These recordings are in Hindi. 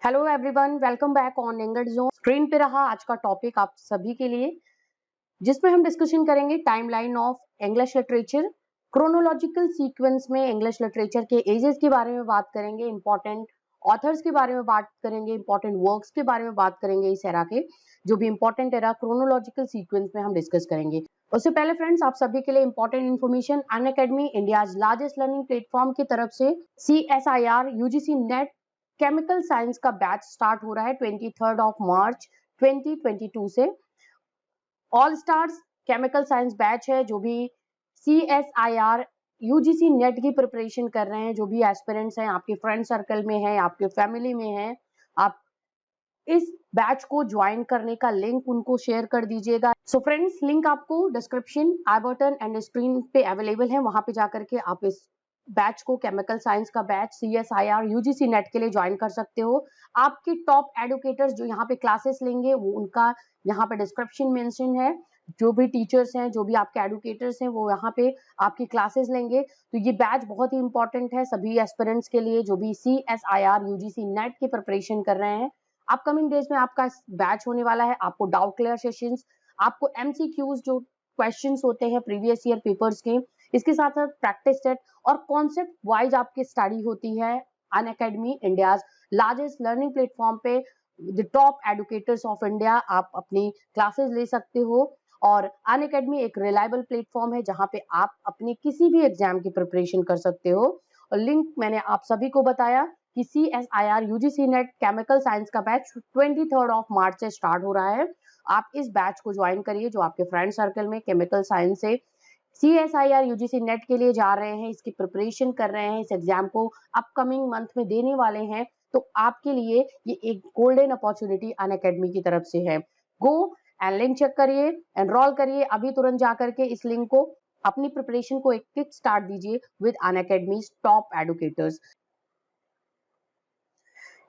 Hello everyone, welcome back on English zone. Screen पे रहा आज का टॉपिक आप सभी के लिए, जिसमें हम डिस्कशन करेंगे timeline of English literature. Chronological sequence में इंग्लिश लिटरेचर के एजेस के बारे में बात करेंगे, इंपॉर्टेंट ऑथर्स के बारे में बात करेंगे, इंपॉर्टेंट वर्क्स के बारे में बात करेंगे। इस एरा के जो भी इंपॉर्टेंट एरा क्रोनोलॉजिकल सीक्वेंस में हम डिस्कस करेंगे। उससे पहले फ्रेंड्स, आप सभी के लिए important information, Unacademy India's largest learning platform की तरफ से CSIR UGC net chemical science का बैच स्टार्ट हो रहा है 23 मार्च 2022 से। All stars chemical science batch है। जो भी CSIR UGC नेट की प्रिपरेशन कर रहे हैं, जो भी एस्पिरेंट्स हैं, आपके फ्रेंड सर्कल में हैं, आपके फैमिली में हैं, आप इस बैच को ज्वाइन करने का लिंक उनको शेयर कर दीजिएगा। सो फ्रेंड्स, लिंक आपको description, I button and screen पे अवेलेबल है। वहां पे जाकर के आप इस बैच को, केमिकल साइंस का बैच CSIR UGC नेट के लिए ज्वाइन कर सकते हो। आपके टॉप एडुकेटर्स जो यहाँ पे क्लासेस लेंगे, वो उनका यहाँ पे डिस्क्रिप्शन मेंशन है। जो भी टीचर्स हैं, जो भी आपके एडुकेटर्स हैं, वो यहाँ पे आपकी क्लासेस लेंगे। तो ये बैच बहुत ही इंपॉर्टेंट है सभी एस्पिरेंट्स के लिए जो भी CSIR UGC नेट की प्रिपरेशन कर रहे हैं। अपकमिंग डेज में आपका बैच होने वाला है। आपको डाउट क्लियर सेशंस, आपको MCQs जो क्वेश्चंस होते हैं प्रीवियस ईयर पेपर्स के, इसके साथ साथ प्रैक्टिस सेट और कॉन्सेप्ट वाइज आपकी स्टडी होती है Unacademy India's largest learning platform पे। The top educators of India, आप अपनी क्लासेस ले सकते हो। और अनअकैडमी एक रिलायबल प्लेटफॉर्म है जहां पे आप अपने किसी भी एग्जाम की प्रिपरेशन कर सकते हो। और लिंक मैंने आप सभी को बताया कि CSIR UGC net chemical science का बैच 23 मार्च से स्टार्ट हो रहा है। आप इस बैच को ज्वाइन करिए जो आपके फ्रेंड सर्कल में केमिकल साइंस से CSIR UGC नेट के लिए जा रहे हैं, इसकी प्रिपरेशन कर रहे हैं, इस एग्जाम को अपकमिंग मंथ में देने वाले हैं। तो आपके लिए ये एक गोल्डन अपॉर्चुनिटी अनअकैडमी की तरफ से है। गो एंड लिंक चेक करिए, एनरोल करिए अभी तुरंत जाकर के इस लिंक को, अपनी प्रिपरेशन को एक किक स्टार्ट दीजिए with Unacademy top educators.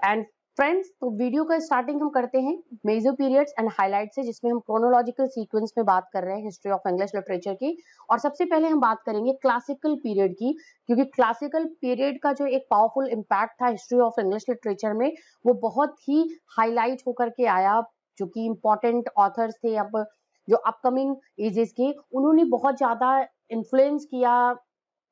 And friends, तो वीडियो का स्टार्टिंग हम करते हैं मेजर पीरियड्स एंड हाइलाइट से, जिसमें हम क्रोनोलॉजिकल सीक्वेंस में बात कर रहे हैं हिस्ट्री ऑफ इंग्लिश लिटरेचर की। और सबसे पहले हम बात करेंगे क्लासिकल पीरियड की, क्योंकि क्लासिकल पीरियड का जो एक पावरफुल इम्पैक्ट था हिस्ट्री ऑफ इंग्लिश लिटरेचर में, वो बहुत ही हाईलाइट होकर के आया। जो कि इंपॉर्टेंट ऑथर्स थे, अब जो अपकमिंग एजेस के, उन्होंने बहुत ज्यादा इन्फ्लुएंस किया,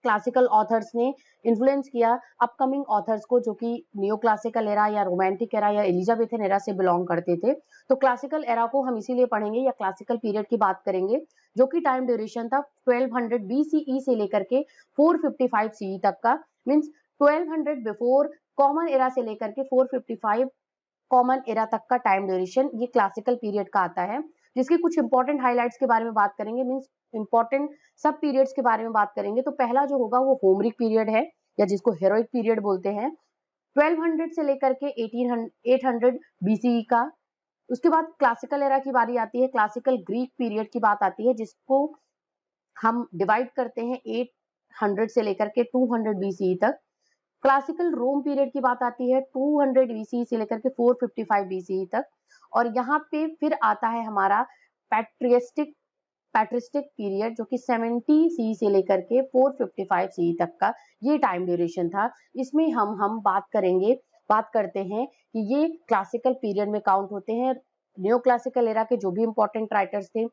क्लासिकल ऑथर्स ने इन्फ्लुएंस किया अपकमिंग ऑथर्स को, जो कि नियो क्लासिकल एरा या रोमांटिक एरा या एलिजाबेथन एरा से बिलोंग करते थे। तो क्लासिकल एरा को हम इसीलिए पढ़ेंगे या क्लासिकल पीरियड की बात करेंगे, जो कि टाइम ड्यूरेशन था 1200 BCE से लेकर के 455 CE तक का। मींस 1200 बिफोर कॉमन एरा से लेकर के 455 कॉमन एरा तक का टाइम ड्यूरेशन ये क्लासिकल पीरियड का आता है। जिसके कुछ इंपॉर्टेंट हाइलाइट्स के बारे में बात करेंगे, मींस इंपॉर्टेंट सब पीरियड्स के बारे में बात करेंगे। तो पहला जो होगा वो होमरिक पीरियड है, या जिसको हेरोइक पीरियड बोलते हैं, 1200 से लेकर के 800 BCE का। उसके बाद क्लासिकल एरा की बारी आती है, क्लासिकल ग्रीक पीरियड की बात आती है, जिसको हम डिवाइड करते हैं 800 से लेकर के 200 BCE तक। क्लासिकल रोम पीरियड की बात आती है 200 BCE से लेकर के 455 BCE तक। और यहाँ पे फिर आता है हमारा पैट्रिस्टिक पीरियड, जो कि 70 CE से लेकर के 455 CE तक का ये टाइम ड्यूरेशन था। इसमें हम बात करते हैं कि ये क्लासिकल पीरियड में काउंट होते हैं। न्यू क्लासिकल एरा के जो भी इंपॉर्टेंट राइटर्स थे,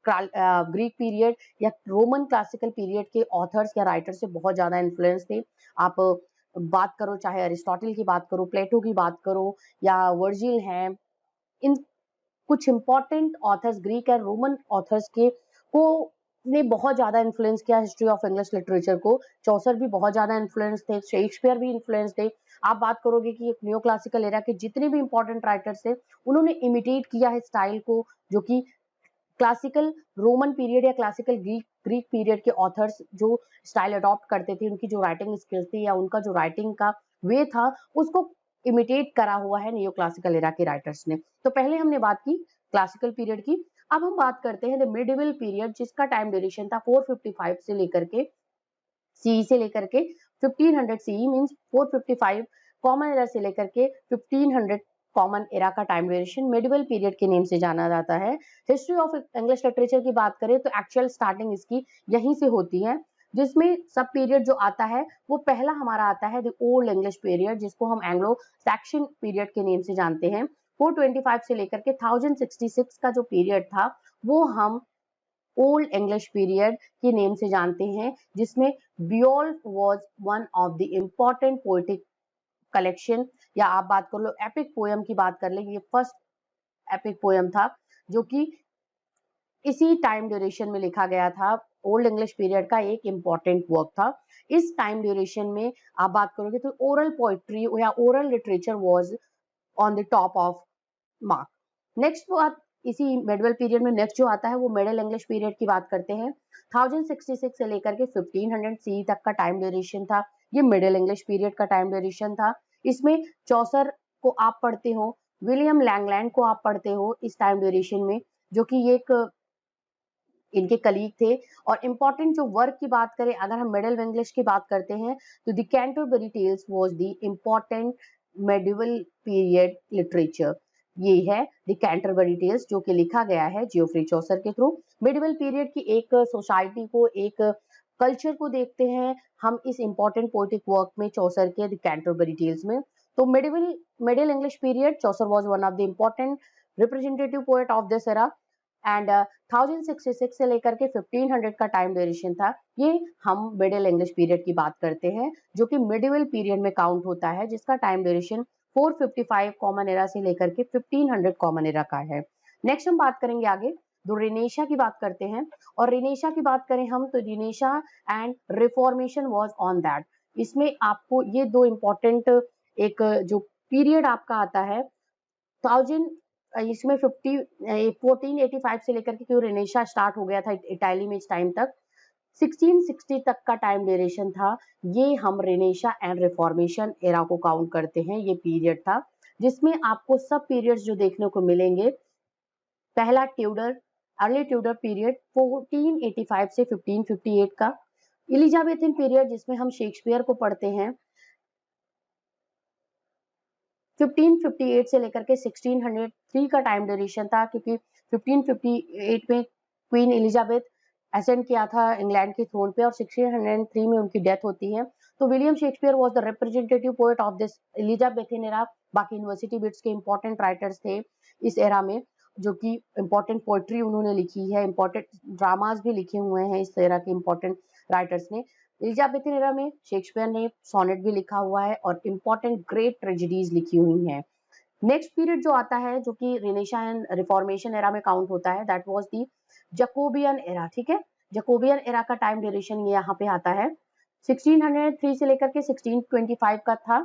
ग्रीक पीरियड या रोमन क्लासिकल पीरियड के ऑथर्स या राइटर्स से बहुत ज्यादा इन्फ्लुएंस थे। आप बात करो, चाहे अरिस्टोटल की बात करो, प्लेटो की बात करो, या वर्जिल हैं, इन कुछ इंपॉर्टेंट ऑथर्स, ग्रीक और रोमन ऑथर्स के को ने बहुत ज्यादा इन्फ्लुएंस किया हिस्ट्री ऑफ इंग्लिश लिटरेचर को। चौसर भी बहुत ज्यादा इन्फ्लुएंस थे, शेक्सपियर भी इन्फ्लुएंस थे। आप बात करोगे कि न्यू क्लासिकल एरा के जितने भी इंपॉर्टेंट राइटर्स थे, उन्होंने इमिटेट किया है स्टाइल को, जो कि क्लासिकल रोमन पीरियड या क्लासिकल ग्रीक पीरियड के ऑथर्स जो स्टाइल अडॉप्ट करते थे, उनकी जो राइटिंग स्किल्स थी या उनका जो राइटिंग का वे था, उसको इमिटेट करा हुआ है नियो क्लासिकल एरा के राइटर्स ने। तो पहले हमने बात की क्लासिकल पीरियड की। अब हम बात करते हैं द मिडिवल पीरियड, जिसका टाइम ड्यूरेशन था 455 से लेकर के CE से लेकर के 1500 CE, मींस 455 कॉमन एरा से लेकर के 1500 कॉमन एरा का टाइम ड्यूरेशन मिडिवल पीरियड के नेम से जाना जाता है। हिस्ट्री ऑफ इंग्लिश लिटरेचर की बात करें तो एक्चुअल स्टार्टिंग इसकी यहीं से होती है। जिसमें सब पीरियड जो आता है वो पहला हमारा आता है द ओल्ड इंग्लिश पीरियड, जिसको हम एंग्लो सैक्सन पीरियड के नेम से जानते हैं। 425 से लेकर के 1066 का जो पीरियड था वो हम ओल्ड इंग्लिश पीरियड के नेम से जानते हैं, जिसमें Beowulf was one of the important poetic collection, या आप बात कर लो एपिक पोयम की बात कर ले, ये फर्स्ट एपिक पोयम था जो कि इसी टाइम ड्यूरेशन में लिखा गया था। ओल्ड इंग्लिश पीरियड का एक इम्पॉर्टेंट वर्क था। इस टाइम ड्यूरेशन में आप बात करोगे तो ओरल पोइट्री या oral literature was on the top of mark. Next बात इसी मेडिवल पीरियड में नेक्स्ट जो आता है वो मिडिल इंग्लिश पीरियड की बात करते हैं। 1066 से लेकर के 1500 सी तक का टाइम ड्यूरेशन था, ये मिडिल इंग्लिश पीरियड का टाइम ड्यूरेशन था। इसमें चौसर को आप पढ़ते हो, विलियम लैंगलैंड को आप पढ़ते हो इस टाइम ड्यूरेशन में, जो कि एक इनके कलीग थे। और इम्पोर्टेंट जो वर्क की बात करें, अगर हम मिडिल इंग्लिश की बात करते हैं तो the Canterbury Tales was the important medieval period literature. ये है द कैंटरबरी टेल्स जो कि लिखा गया है जियोफ्री चौसर के थ्रू। मिडिवल पीरियड की एक सोसाइटी को, एक कल्चर को देखते हैं हम इस इम्पोर्टेंट पोएटिक वर्क में चौसर के द कैंटरबरी टेल्स में। तो middle English period, Chaucer was one of the important representative poet of this era and 1066 से लेकर के 1500 का टाइम ड्यूरेशन था। ये हम मिडिल इंग्लिश पीरियड की बात करते हैं जो कि मिडिवल पीरियड में काउंट होता है, जिसका टाइम ड्यूरेशन 455 कॉमन एरा से लेकर के 1500 कॉमन एरा का है। नेक्स्ट हम बात करेंगे आगे, तो रिनेशा की बात करते हैं। और रिनेशा की बात करें हम तो renaissance and reformation was on that. इसमें आपको ये दो इम्पोर्टेंट एक जो पीरियड आपका आता है 1000 इसमें 1485 से लेकर के क्यों रिनेशा स्टार्ट हो गया था इटाली में इस टाइम तक 1660 तक का टाइम ड्यूरेशन था। ये हम रिनेशा एंड रिफॉर्मेशन एरा को काउंट करते हैं। ये पीरियड था जिसमें आपको सब पीरियड्स जो देखने को मिलेंगे, पहला ट्यूडर अर्ली ट्यूडर पीरियड 1485 से 1558 का, एलिजाबेथन पीरियड जिसमें हम शेक्सपियर को पढ़ते हैं 1558 से लेकर के 1603 का टाइम ड्यूरेशन था, क्योंकि 1558 में क्वीन एलिजाबेथ असेंड किया था इंग्लैंड के थ्रोन पे और 1603 में उनकी डेथ होती है। तो William Shakespeare was the representative poet of this Elizabethan era. बाकी यूनिवर्सिटी बिट्स के इंपॉर्टेंट राइटर्स थे इस एरा में, जो कि इंपॉर्टेंट पोएट्री उन्होंने लिखी है, इंपॉर्टेंट ड्रामास भी लिखे हुए हैं इस एरा के इंपॉर्टेंट राइटर्स ने। एलिजाबेथन एरा में शेक्सपियर ने सोनेट भी लिखा हुआ है और इंपॉर्टेंट ग्रेट ट्रेजेडीज लिखी हुई हैं। नेक्स्ट पीरियड जो आता है जो कि रिनेशा एंड रिफॉर्मेशन एरा में काउंट होता है, that was the Jacobean era. ठीक है, जैकोबियन एरा का टाइम ड्यूरेशन ये यहाँ पे आता है 1603 से लेकर के 1625 का था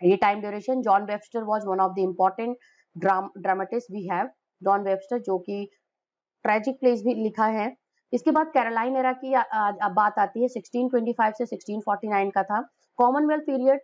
ये time duration. John Webster was one of the important dramatist we have, John Webster जो कि ट्रेजिक प्लेस भी लिखा है। इसके बाद कैरोलाइन एरा की अब बात आती है 1625 से 1649 का था। कॉमनवेल्थ पीरियड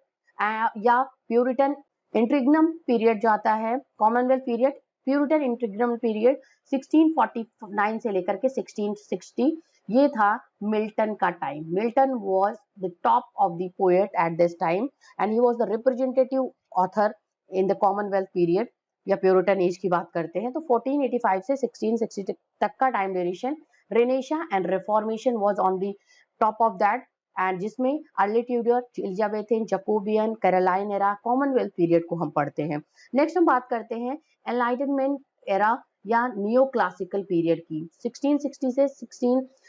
या प्यूरिटन इंट्रिग्नम पीरियड जो आता है, कॉमनवेल्थ पीरियड प्यूरिटन इंट्रिग्नम पीरियड 1649 से लेकर के 1660, ये था मिल्टन का time. Milton was the top of the poet at this time and he was the representative author in the Commonwealth period या प्यूरिटन एज की बात करते हैं। तो 1485 से 1660 तक का time duration renaissance and reformation was on the top of that, and जिसमें early Tudor, Elizabethan, Jacobean, Caroline era, Commonwealth period को हम पढ़ते हैं। नेक्स्ट हम बात करते हैं एनलाइटनमेंट एरा या नियो क्लासिकल पीरियड की। 1660 से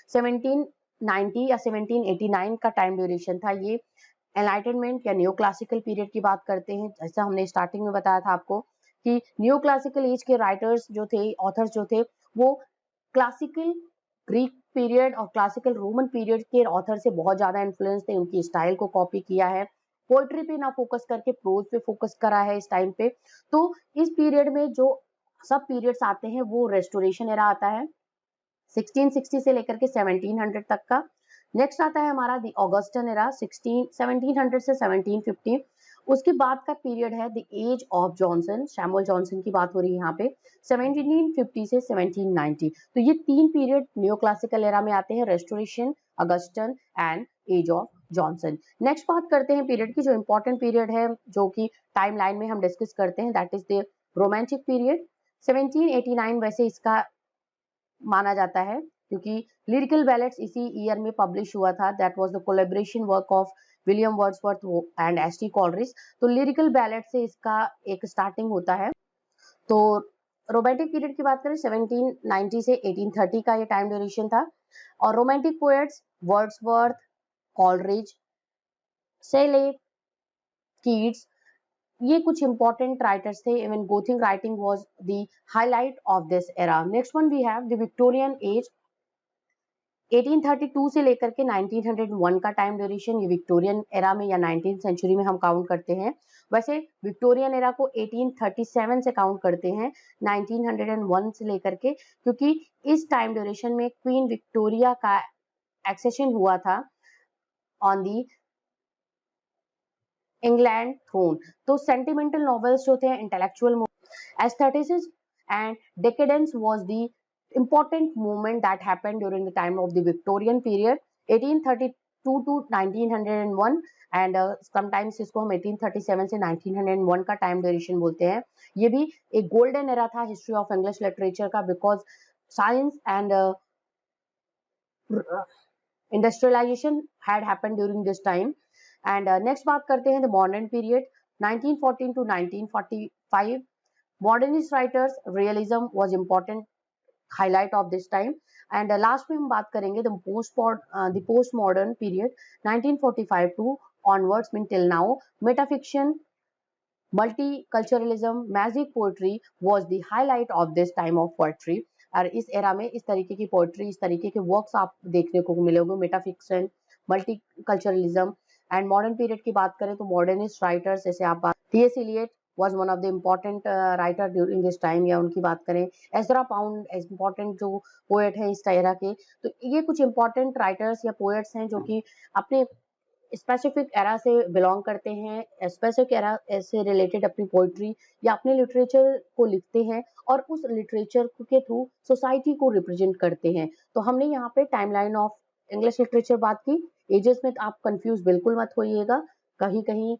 1790 या 1789 का टाइम ड्यूरेशन था। ये एनलाइटनमेंट या नियो क्लासिकल पीरियड की बात करते हैं। जैसा हमने स्टार्टिंग में बताया था आपको कि नियो क्लासिकल एज के राइटर्स जो थे, ऑथर्स जो थे, वो क्लासिकल ग्रीक पीरियड और क्लासिकल रोमन पीरियड के ऑथर से बहुत ज्यादा इन्फ्लुएंस थे, उनकी स्टाइल को कॉपी किया है, पोएट्री पे ना फोकस करके प्रोज पे फोकस करा है इस टाइम पे। तो इस पीरियड में जो सब पीरियड्स आते हैं वो रेस्टोरेशन एरा आता है 1660 से लेकर के 1700 तक का। नेक्स्ट आता है हमारा द ऑगस्टन एरा 1700 से 1750। उसके बाद का पीरियड है the age of Johnson, Samuel Johnson की बात हो रही है यहाँ पे 1750 से 1790। तो ये तीन पीरियड नियो क्लासिकल एरा में आते हैं, restoration, Augustan and age of Johnson. Next बात करते हैं पीरियड की, जो इंपॉर्टेंट पीरियड है जो कि टाइम लाइन में हम डिस्कस करते हैं, that is the romantic period. 1789 वैसे इसका माना जाता है क्योंकि लिरिकल बैलेट्स इसी ईयर में पब्लिश हुआ था। That was the collaboration work of William Wordsworth and ST. Coleridge. तो लिरिकल बैलेट से इसका एक स्टार्टिंग होता है। तो रोमांटिक पीरियड की बात करें 1790 से 1830 का ये टाइम ड्यूरेशन था। और romantic poets Wordsworth, Coleridge, Shelley, Keats, ये कुछ इंपॉर्टेंट राइटर्स थे। Even Gothic writing was the highlight of this era. Next one we have the Victorian age. 1832 से लेकर के 1901 का टाइम ड्यूरेशन, ये विक्टोरियन एरा में या 19th सेंचुरी में हम काउंट करते हैं। वैसे विक्टोरियन एरा को 1837 से काउंट करते हैं 1901 से लेकर के, क्योंकि इस टाइम ड्यूरेशन में क्वीन विक्टोरिया का एक्सेशन हुआ था ऑन दी इंग्लैंड थ्रोन। तो सेंटिमेंटल नॉवेल्स जो थे, intellectual aestheticism and decadence was the important movement that happened during the time of the Victorian period 1832 to 1901 and sometimes इसको हम 1837 से 1901 का टाइम ड्यूरेशन बोलते हैं। ये भी एक गोल्डन एरा था हिस्ट्री ऑफ इंग्लिश लिटरेचर का, because science and industrialization had happened during this time. And next बात करते हैं the modern period 1914 to 1945। Modernist writers, realism was important highlight of this time। and last में हम बात करेंगे the post modern period 1945 to onwards mean till now। metafiction, multiculturalism, magic poetry was the highlight of this time of poetry। और इस एरा में इस तरीके की पोएट्री, इस तरीके के वर्क्स आप देखने को मिलेंगे। Metafiction, multiculturalism and modern period की बात करें तो मॉडर्निस्ट राइटर्स जैसे आप T S. Eliot was one of the important writer during this time, या उनकी बात करें एज़रा पाउंड इम्पोर्टेंट जो पोएट हैं इस एरा के। तो ये कुछ इंपॉर्टेंट राइटर्स या पोएट्स हैं जो कि अपने स्पेसिफिक एरा से बिलोंग करते हैं, स्पेसिफिक एरा से रिलेटेड अपनी पोइट्री या अपने लिटरेचर को लिखते हैं और उस लिटरेचर के थ्रू सोसाइटी को रिप्रेजेंट करते हैं। तो हमने यहाँ पे टाइमलाइन ऑफ इंग्लिश लिटरेचर बात की। एजेस में आप कंफ्यूज बिल्कुल मत होइएगा, कहीं कहीं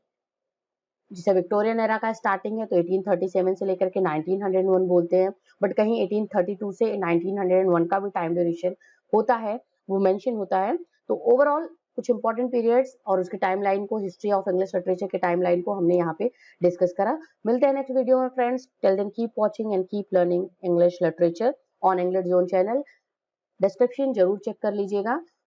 जैसे विक्टोरियन एरा का स्टार्टिंग है तो 1837 से लेकर के 1901 बोलते हैं, बट कहीं 1832 से 1901 का भी टाइम ड्यूरेशन होता है, वो मेंशन होता है। तो ओवरऑल कुछ इंपॉर्टेंट पीरियड्स और उसके टाइमलाइन को, हिस्ट्री ऑफ इंग्लिश लिटरेचर के टाइमलाइन को हमने यहाँ पे डिस्कस करा। मिलते हैं नेक्स्ट वीडियो में friends. Till then keep watching and keep learning English literature on English Zone channel. Description जरूर चेक कर लीजिएगा।